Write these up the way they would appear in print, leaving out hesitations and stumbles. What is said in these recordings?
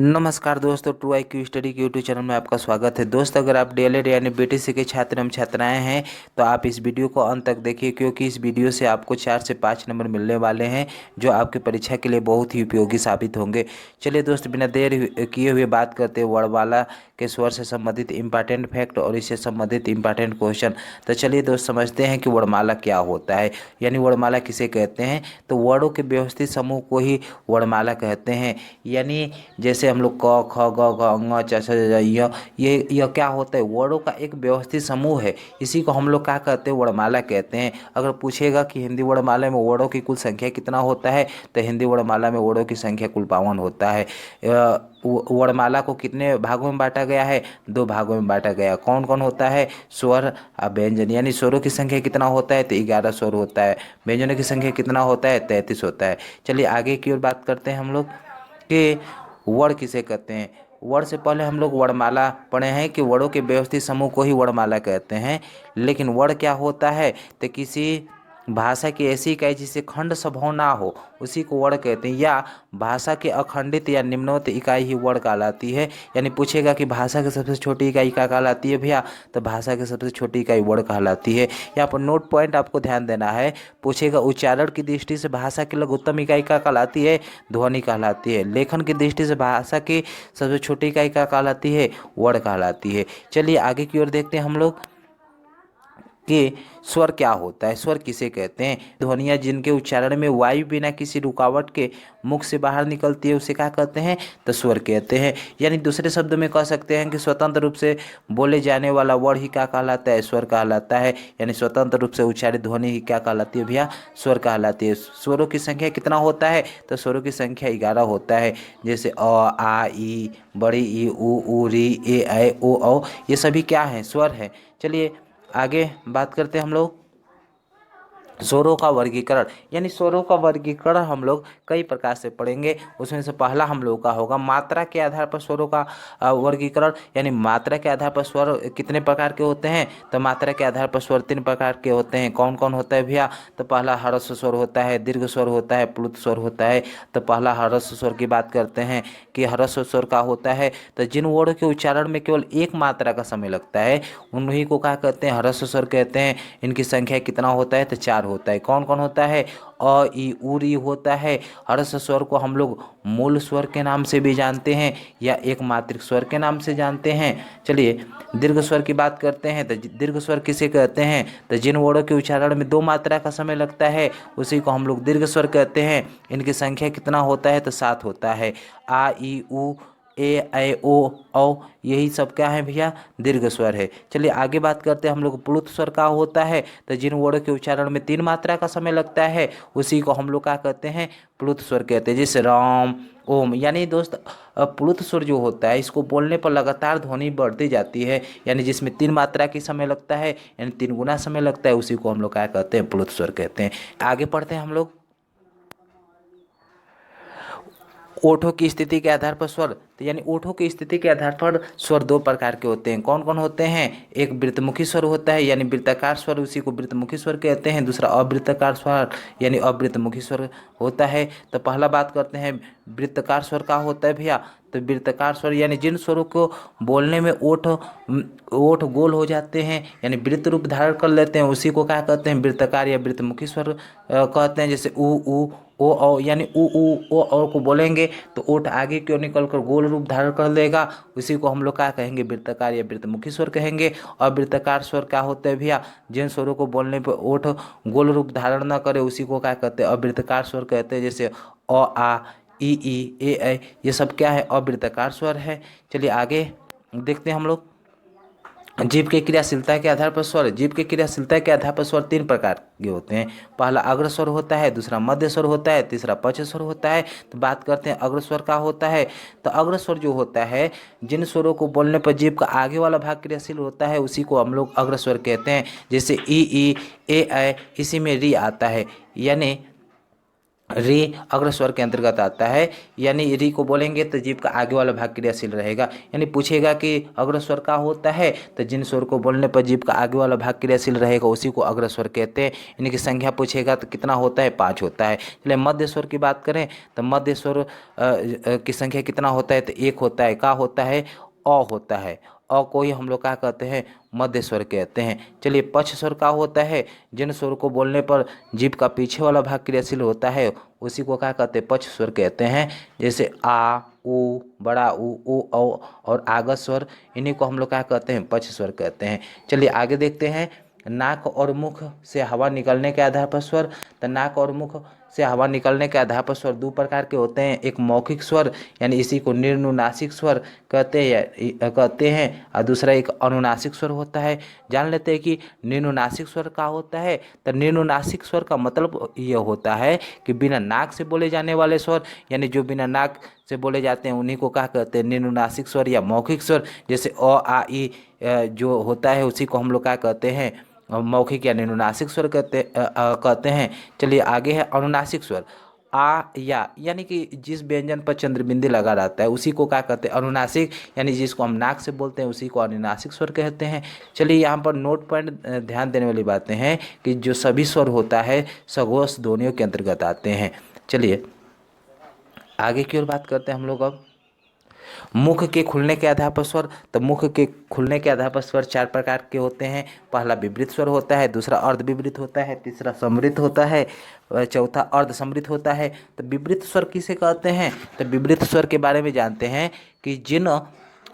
नमस्कार दोस्तों, true I Q study के यूट्यूब चैनल में आपका स्वागत है। दोस्त, अगर आप डीएलएड यानी बीटीसी के छात्र एवं छात्राएं हैं तो आप इस वीडियो को अंत तक देखिए, क्योंकि इस वीडियो से आपको 4 से 5 नंबर मिलने वाले हैं जो आपकी परीक्षा के लिए बहुत ही उपयोगी साबित होंगे। चलिए दोस्त, बिना देर किए हुए बात करते हैं वर्णमाला के स्वर से संबंधित इंपॉर्टेंट फैक्ट और इससे संबंधित इंपॉर्टेंट क्वेश्चन। तो चलिए दोस्त, समझते हैं कि वर्णमाला क्या होता है, यानी वर्णमाला किसे कहते हैं। तो वर्णों के व्यवस्थित समूह को ही वर्णमाला कहते हैं। यानी जैसे हम लोग क ख ग घ ङ च छ ज ये क्या होता है, वर्णों का एक व्यवस्थित समूह है। इसी को हम लोग क्या कहते हैं, वर्णमाला कहते हैं। अगर पूछेगा कि हिंदी वर्णमाला में वर्णों की कुल संख्या कितना होता है, तो हिंदी वर्णमाला में वर्णों की संख्या कुल 52 होता है। वर्णमाला को कितने भागों में बांटा गया है, 2 भागों में बांटा गया। कौन कौन होता है, स्वर और व्यंजन। यानी स्वरों की संख्या कितना होता है, तो 11 स्वर होता है। व्यंजनों की संख्या कितना होता है, 33 होता है। चलिए आगे की ओर बात करते हैं हम लोग कि वर्ण किसे कहते हैं। वर्ण से पहले हम लोग वर्णमाला पढ़े हैं कि वर्णों के व्यवस्थित समूह को ही वर्णमाला कहते हैं। लेकिन वर्ण क्या होता है, तो किसी भाषा की ऐसी इकाई जिसे खंड स्वभाव ना हो, उसी को वर्ण कहते हैं। या भाषा के अखंडित या निम्नवत इकाई ही वर्ण कहलाती है। यानी पूछेगा कि भाषा की सबसे छोटी इकाई क्या कहलाती है भैया, तो भाषा की सबसे छोटी इकाई वर्ण कहलाती है। यहाँ पर नोट पॉइंट आपको ध्यान देना है। पूछेगा उच्चारण की दृष्टि से भाषा की लघुत्तम इकाई क्या कहलाती है, ध्वनि कहलाती है। लेखन की दृष्टि से भाषा की सबसे छोटी इकाई क्या कहलाती है, वर्ण कहलाती है। चलिए आगे की ओर देखते हैं हम लोग कि स्वर क्या होता है, स्वर किसे कहते हैं। ध्वनियाँ जिनके उच्चारण में वायु बिना किसी रुकावट के मुख से बाहर निकलती है, उसे क्या कहते हैं, तो स्वर कहते हैं। यानी दूसरे शब्द में कह सकते हैं कि स्वतंत्र रूप से बोले जाने वाला वर्ण ही क्या कहलाता है, स्वर कहलाता है। यानी स्वतंत्र रूप से उच्चारित ध्वनि ही क्या कहलाती है भैया, स्वर कहलाती है। स्वरों की संख्या कितना होता है, तो स्वरों की संख्या 11 होता है। जैसे अ, आ, ई, बड़ी ई, उ, री, ए, ऐ, ओ, औ, ये सभी क्या हैं, स्वर हैं। चलिए आगे बात करते हैं हम लोग स्वरों का वर्गीकरण। यानी स्वरों का वर्गीकरण हम लोग कई प्रकार से पढ़ेंगे। उसमें से पहला हम लोग का होगा मात्रा के आधार पर स्वरों का वर्गीकरण। यानी मात्रा के आधार पर स्वर कितने प्रकार के होते हैं, तो मात्रा के आधार पर स्वर 3 प्रकार के होते हैं। कौन कौन होता है भैया, तो पहला ह्रस्व स्वर होता है, दीर्घ स्वर होता है, प्लुत स्वर होता है। तो पहला ह्रस्व स्वर की बात करते हैं कि ह्रस्व स्वर का होता है, तो जिन वर्णों के उच्चारण में केवल एक मात्रा का समय लगता है उन्हीं को क्या कहते हैं, ह्रस्व स्वर कहते हैं। इनकी संख्या कितना होता है, तो 4 होता है। कौन कौन होता है, अ, ई, उ, री होता है। ह्रस्व स्वर को हम लोग मूल स्वर के नाम से भी जानते हैं या एक मात्रिक स्वर के नाम से जानते हैं। चलिए दीर्घ स्वर की बात करते हैं, तो दीर्घ स्वर किसे कहते हैं, तो जिन वर्णों के उच्चारण में 2 मात्रा का समय लगता है उसी को हम लोग दीर्घ स्वर कहते हैं। इनकी संख्या कितना होता है, तो 7 होता है। आ, ई, उ, ए, ऐ, ओ, औ, यही सब क्या है भैया, दीर्घ स्वर है। चलिए आगे बात करते हैं हम लोग प्लुत स्वर का होता है, तो जिन वर्णों के उच्चारण में 3 मात्रा का समय लगता है उसी को हम लोग क्या कहते हैं, प्लुत स्वर कहते हैं। जैसे राम, ओम। यानी दोस्त प्लुत स्वर जो होता है इसको बोलने पर लगातार ध्वनि बढ़ती जाती है। यानी जिसमें 3 मात्रा की समय लगता है, यानी 3 गुना समय लगता है, उसी को हम लोग क्या कहते हैं, प्लुत स्वर कहते हैं। आगे पढ़ते हैं हम लोग ओठों की स्थिति के आधार पर स्वर। तो यानी ओठों की स्थिति के आधार पर स्वर 2 प्रकार के होते हैं। कौन कौन होते हैं, एक वृत्तमुखी स्वर होता है यानी वृत्ताकार स्वर, उसी को वृत्तमुखी स्वर कहते हैं। दूसरा अवृत्ताकार स्वर यानी अवृत्तमुखी स्वर होता है। तो पहला बात करते हैं वृत्ताकार स्वर का होता है भैया, तो वृत्ताकार स्वर यानी जिन स्वरों को बोलने में ओठ ओठ गोल हो जाते हैं यानी वृत्त रूप धारण कर लेते हैं, उसी को क्या कहते हैं, वृत्ताकार या वृत्तमुखी स्वर कहते हैं। जैसे उ, ओ, औ। यानी उ, ओ, औ को बोलेंगे तो ओठ आगे की ओर निकल कर गोल रूप धारण कर लेगा, उसी को हम लोग क्या कहेंगे, वृत्ताकार या वृत्तमुखी स्वर कहेंगे। और वृत्ताकार स्वर क्या होते हैं भैया, जिन स्वरों को बोलने पर ओठ गोल रूप धारण न करे उसी को क्या कहते हैं, अवृत्ताकार स्वर कहते हैं। जैसे अ, आ, ई, ए, ऐ, ये सब क्या है, अवृत्ताकार स्वर है। चलिए आगे देखते हैं हम लोग जीभ के क्रियाशीलता के आधार पर स्वर। जीभ के क्रियाशीलता के आधार पर स्वर 3 प्रकार के होते हैं। पहला अग्र स्वर होता है, दूसरा मध्य स्वर होता है, तीसरा पक्ष स्वर होता है। तो बात करते हैं अग्र स्वर का होता है, तो अग्र स्वर जो होता है जिन स्वरों को बोलने पर जीभ का आगे वाला भाग क्रियाशील होता है उसी को हम लोग अग्र स्वर कहते हैं। जैसे ई, ए, ऐ, इसी में री आता है। यानी री अग्र स्वर के अंतर्गत आता है। यानी री को बोलेंगे तो जीभ का आगे वाला भाग क्रियाशील रहेगा। यानी पूछेगा कि अग्र स्वर का होता है, तो जिन स्वर को बोलने पर जीभ का आगे वाला भाग क्रियाशील रहेगा उसी को अग्र स्वर कहते हैं। इनकी संख्या पूछेगा तो कितना होता है, 5 होता है। चलिए मध्य स्वर की बात करें तो मध्य स्वर की संख्या कितना होता है, तो 1 होता है। का होता है, अ होता है। अ को ही हम लोग क्या कहते हैं, मध्य स्वर कहते हैं। चलिए पक्ष स्वर का होता है, जिन स्वर को बोलने पर जीभ का पीछे वाला भाग क्रियाशील होता है उसी को क्या कहते हैं, पक्ष स्वर कहते हैं। जैसे आ, उ, बड़ा उ, औ और आगस स्वर, इन्हीं को हम लोग क्या कहते हैं, पक्ष स्वर कहते हैं। चलिए आगे देखते हैं। नाक और मुख से हवा निकलने के आधार पर स्वर। तो नाक और मुख से हवा निकलने के आधार पर स्वर 2 प्रकार के होते हैं। एक मौखिक स्वर यानी इसी को निम्नुनासिक स्वर कहते हैं और दूसरा एक अनुनासिक स्वर होता है। जान लेते हैं कि निम्नुनासिक स्वर का होता है। तो निम्नुनासिक स्वर का मतलब ये होता है कि बिना नाक से बोले जाने वाले स्वर, यानी जो बिना नाक से बोले जाते हैं उन्हीं को क्या कहते हैं, निम्नुनासिक स्वर या मौखिक स्वर। जैसे अ, आ, ई जो होता है उसी को हम लोग क्या कहते हैं, मौखिक या निम्नुनासिक स्वर कहते हैं। चलिए आगे है अनुनासिक स्वर। आ या यानी कि जिस व्यंजन पर चंद्रबिंदी लगा रहता है उसी को क्या कहते हैं, अनुनासिक। यानी जिसको हम नाक से बोलते हैं उसी को अनुनासिक स्वर कहते हैं। चलिए यहाँ पर नोट पॉइंट ध्यान देने वाली बातें हैं कि जो सभी स्वर होता है सघोष ध्वनियों के अंतर्गत आते हैं। चलिए आगे की ओर बात करते हैं हम लोग अब। मुख के खुलने के आधार पर स्वर। तो मुख के खुलने के आधार पर स्वर 4 प्रकार के होते हैं। पहला विवृत स्वर होता है, दूसरा अर्ध विवृत होता है, तीसरा समृत होता है, चौथा अर्ध समृत होता है। तो विवृत स्वर किसे कहते हैं, तो विवृत स्वर के बारे में जानते हैं कि जिन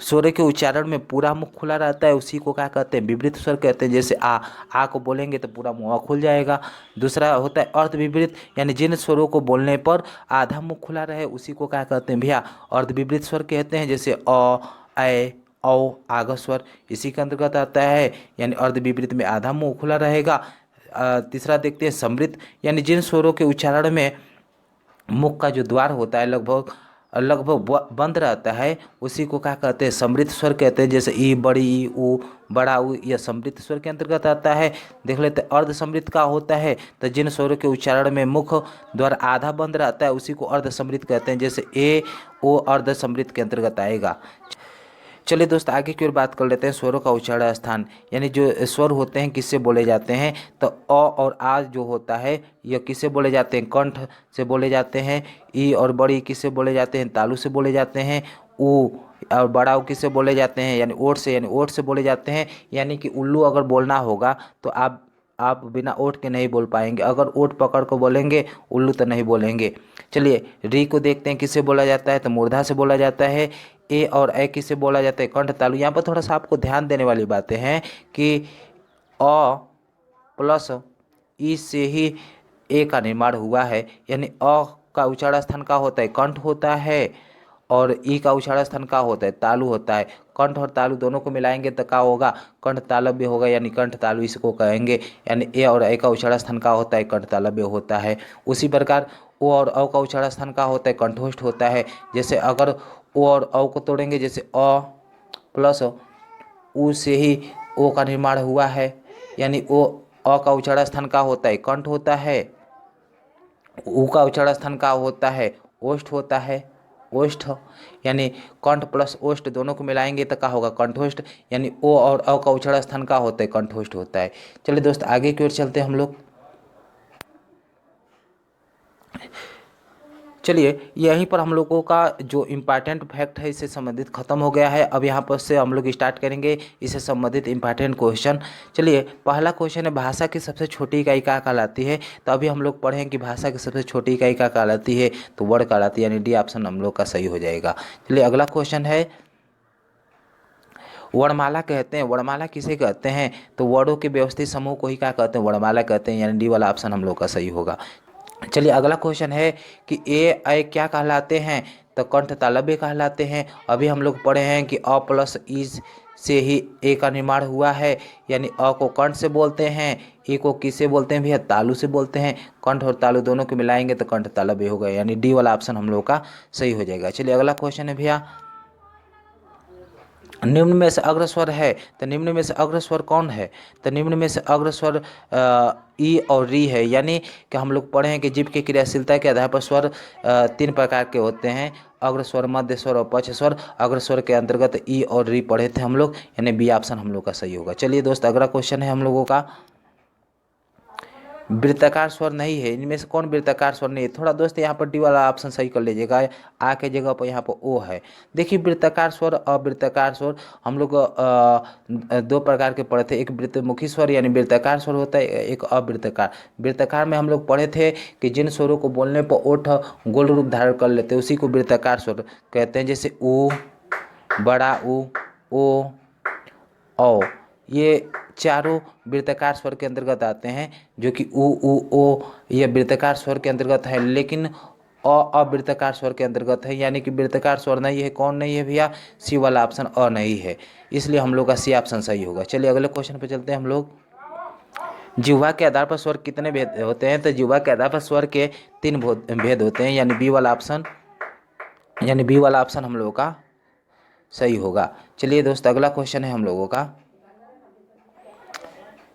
स्वर के उच्चारण में पूरा मुख खुला रहता है उसी को क्या कहते हैं, विवृत स्वर कहते हैं। जैसे आ को बोलेंगे तो पूरा मुंह खुल जाएगा। दूसरा होता है अर्ध विवृत, यानी जिन स्वरों को बोलने पर आधा मुख खुला रहे उसी को क्या कहते हैं भैया, अर्ध विवृत स्वर कहते हैं। जैसे अ, ऐ, औ, आगस स्वर इसी के अंतर्गत आता है, यानी अर्ध विवृत में आधा मुंह खुला रहेगा। तीसरा देखते हैं समृत, यानी जिन स्वरों के उच्चारण में मुख का जो द्वार होता है लगभग लगभग बंद रहता है उसी को क्या कहते हैं, समृत स्वर कहते हैं। जैसे ई, बड़ी ई, उ, बड़ा उ, यह समृत स्वर के अंतर्गत आता है। देख लेते हैं अर्ध समृत का होता है, तो जिन स्वरों के उच्चारण में मुख द्वार आधा बंद रहता है उसी को अर्ध समृत कहते हैं। जैसे ए, ओ अर्ध समृत के अंतर्गत आएगा। चलिए दोस्त आगे की ओर बात कर लेते हैं स्वरों का उच्चारण स्थान, यानी जो स्वर होते हैं किससे बोले जाते हैं। तो अ और आ जो होता है यह किससे बोले जाते हैं, कंठ से बोले जाते हैं। ई और बड़ी किससे बोले जाते हैं, तालु से बोले जाते हैं। उ और बड़ा उ किससे बोले जाते हैं, यानी ओठ से, यानी ओठ से बोले जाते हैं। यानी कि उल्लू अगर बोलना होगा तो आप बिना ओठ के नहीं बोल पाएंगे। अगर ओठ पकड़ को बोलेंगे उल्लू तो नहीं बोलेंगे। चलिए री को देखते हैं किससे बोला जाता है, तो मूर्धा से बोला जाता है। ए और ए किससे बोला जाता है, कंठ तालु। यहाँ पर थोड़ा सा आपको ध्यान देने वाली बातें हैं कि अ प्लस ई से ही ए का निर्माण हुआ है। यानी अ का उच्चारण स्थान का होता है, कंठ होता है, और ई का उच्चारण स्थान का होता है, तालु होता है। कंठ और तालु दोनों को मिलाएंगे तो क्या होगा, कंठ तालव्य होगा, यानी कंठ तालु इसको कहेंगे। यानी ए और ए का उच्चारण स्थान का होता है, कंठ तालव्य होता है। उसी प्रकार ओ और औ का उच्चारण स्थान का होता है, कंठोष्ठ होता है। जैसे अगर ओ और औ को तोड़ेंगे, जैसे अ प्लस उ से ही ओ का निर्माण हुआ है, यानी ओ अ का उच्चारण स्थान का होता है, कंठ होता है। उ का उच्चारण स्थान का होता है, ओष्ठ होता है, ओष्ठ। यानी कंठ प्लस ओष्ठ दोनों को मिलाएंगे तो क्या होगा, कंठोष्ठ। यानी ओ और अ का उच्चारण स्थान का होता है, कंठोष्ठ होता है। चलिए दोस्त आगे की ओर चलते हैं हम लोग। चलिए यहीं पर हम लोगों का जो इम्पॉर्टेंट फैक्ट है इससे संबंधित खत्म हो गया है। अब यहाँ पर से हम लोग स्टार्ट करेंगे इससे संबंधित इम्पॉर्टेंट क्वेश्चन। चलिए पहला क्वेश्चन है, भाषा की सबसे छोटी इकाई क्या कहलाती है। तो अभी हम लोग पढ़ें कि भाषा की सबसे छोटी इकाई क्या कहलाती है, तो वर्ड कहलाती है, यानी डी ऑप्शन हम लोग का सही हो जाएगा। चलिए अगला क्वेश्चन है, वर्णमाला कहते हैं, वर्णमाला किसे कहते हैं, तो वर्डों के व्यवस्थित समूह को ही क्या कहते हैं, वर्णमाला कहते हैं, यानी डी वाला ऑप्शन हम लोग का सही होगा। चलिए अगला क्वेश्चन है कि ए ऐ क्या कहलाते हैं, तो कंठ तालव्य कहलाते हैं। अभी हम लोग पढ़े हैं कि अ प्लस ई से ही ए का निर्माण हुआ है, यानी अ को कंठ से बोलते हैं, ए को किससे बोलते हैं भैया, तालु से बोलते हैं। कंठ और तालु दोनों को मिलाएंगे तो कंठ तालव्य होगा, यानी डी वाला ऑप्शन हम लोग का सही हो जाएगा। चलिए अगला क्वेश्चन है भैया, निम्न में से अग्रस्वर है, तो निम्न में से अग्रस्वर कौन है? तो निम्न में से अग्रस्वर ई और री है। यानी कि हम लोग पढ़े हैं कि जीव की क्रियाशीलता के आधार पर स्वर 3 प्रकार के होते हैं, अग्रस्वर, मध्य स्वर और पक्ष स्वर। अग्रस्वर के अंतर्गत ई और री पढ़े थे हम लोग, यानी बी ऑप्शन हम लोग का सही होगा। चलिए दोस्त, अगला क्वेश्चन है हम लोगों का, वृत्ताकार स्वर नहीं है, इनमें से कौन वृत्ताकार स्वर नहीं है? थोड़ा दोस्त यहाँ पर डी वाला ऑप्शन सही कर लीजिएगा, आ के जगह पर यहाँ पर ओ है। देखिए, वृत्ताकार स्वर, अवृत्ताकार स्वर हम लोग 2 प्रकार के पढ़े थे। एक वृत्तमुखी स्वर यानी वृत्ताकार स्वर होता है, एक अवृत्ताकार। वृत्ताकार में हम लोग पढ़े थे कि जिन स्वरों को बोलने पर ओठ गोल रूप धारण कर लेते हैं उसी को वृत्ताकार स्वर कहते हैं, जैसे ऊ, बड़ा ऊ, ओ, औ। ये चारों वृत्ताकार स्वर के अंतर्गत आते हैं, जो कि उ ओ ये वृत्ताकार स्वर के अंतर्गत है, लेकिन अवृत्ताकार स्वर के अंतर्गत है। यानी कि वृत्ताकार स्वर नहीं है। कौन नहीं है भैया? सी वाला ऑप्शन अ नहीं है, इसलिए हम लोग का सी ऑप्शन सही होगा। चलिए अगले क्वेश्चन पे चलते हैं हम लोग। जिह्वा के आधार पर स्वर कितने भेद होते हैं? तो जिह्वा के आधार पर स्वर के 3 भेद होते हैं, यानी बी वाला ऑप्शन हम लोगों का सही होगा। चलिए दोस्त, अगला क्वेश्चन है हम लोगों का,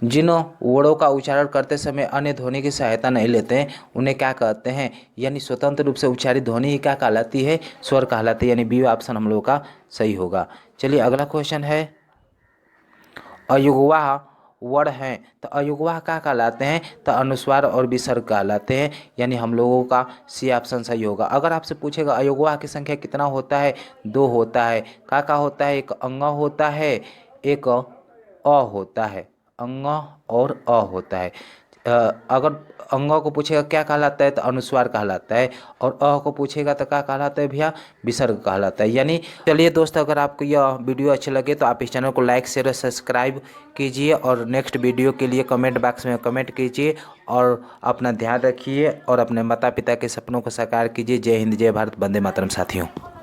जिन वर्णों का उच्चारण करते समय अन्य ध्वनि की सहायता नहीं लेते हैं उन्हें क्या कहते हैं? यानी स्वतंत्र रूप से उच्चारित ध्वनि ही क्या कहलाती है? स्वर कहलाती है, यानी बी ऑप्शन हम लोगों का सही होगा। चलिए अगला क्वेश्चन है, अयुग्वाह वर्ण हैं, तो अयुग्वाह क्या कहलाते हैं? तो अनुस्वार और विसर्ग कहलाते हैं, यानी हम लोगों का सी ऑप्शन सही होगा। अगर आपसे पूछेगा अयुग्वाह की संख्या कितना होता है? 2 होता है। क्या होता है? एक अंग होता है, एक अ होता है। अंग और अ होता है। अगर अंग को पूछेगा क्या कहलाता है, तो अनुस्वार कहलाता है, और अ को पूछेगा तो क्या कहलाता है भैया? विसर्ग कहलाता है। यानी चलिए दोस्त, अगर आपको यह वीडियो अच्छे लगे तो आप इस चैनल को लाइक शेयर और सब्सक्राइब कीजिए, और नेक्स्ट वीडियो के लिए कमेंट बॉक्स में कमेंट कीजिए, और अपना ध्यान रखिए और अपने माता पिता के सपनों को साकार कीजिए। जय हिंद, जय भारत, वंदे मातरम साथियों।